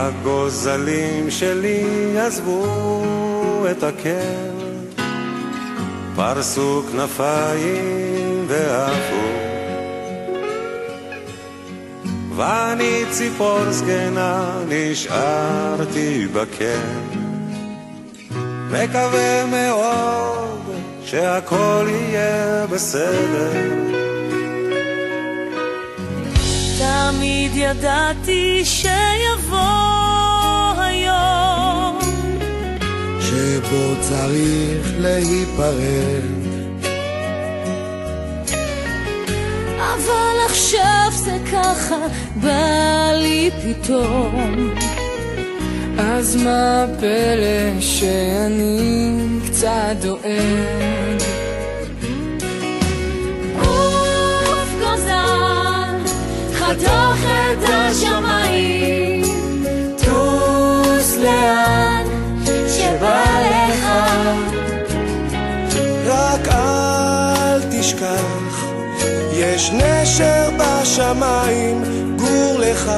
הגוזלים שלי עזבו את הקר, פרסו כנפיים ועפו, ואני ציפור זקנה נשארתי בקר, מקווה מאוד שהכל יהיה בסדר. תמיד ידעתי שיבוא היום שבו צריך להיפרד, אבל עכשיו זה ככה בא לי פתאום. אז מה הפלא שאני קצת דואג? עוף גוזל, חתוך את השמיים, טוס לאן שבא לך, רק אל תשכח, יש נשר בשמיים, גור לך.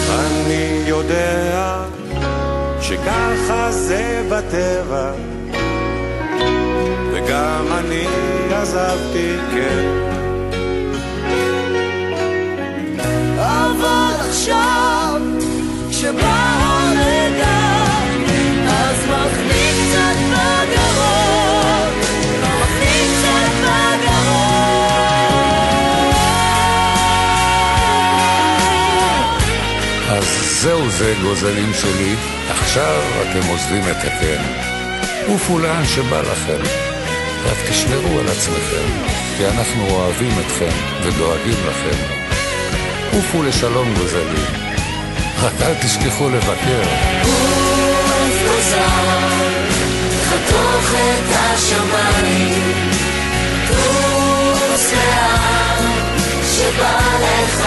אני יודע שככה זה בטבע, וגם אני עזבתי, כן, אבל עכשיו כשבא הרגע אז מחניק קצת בגרון, מחניק קצת בגרון. אז זהו זה גוזלים שלי, עכשיו אתם עוזבים את הקן, עופו לאן שבא לכם, רק תשמרו על עצמכם, כי אנחנו אוהבים אתכם ודואגים לכם. עופו לשלום גוזלים, רק אל תשכחו לבקר. עוף גוזל, חתוך את השמיים, טוס לאן שבא לך.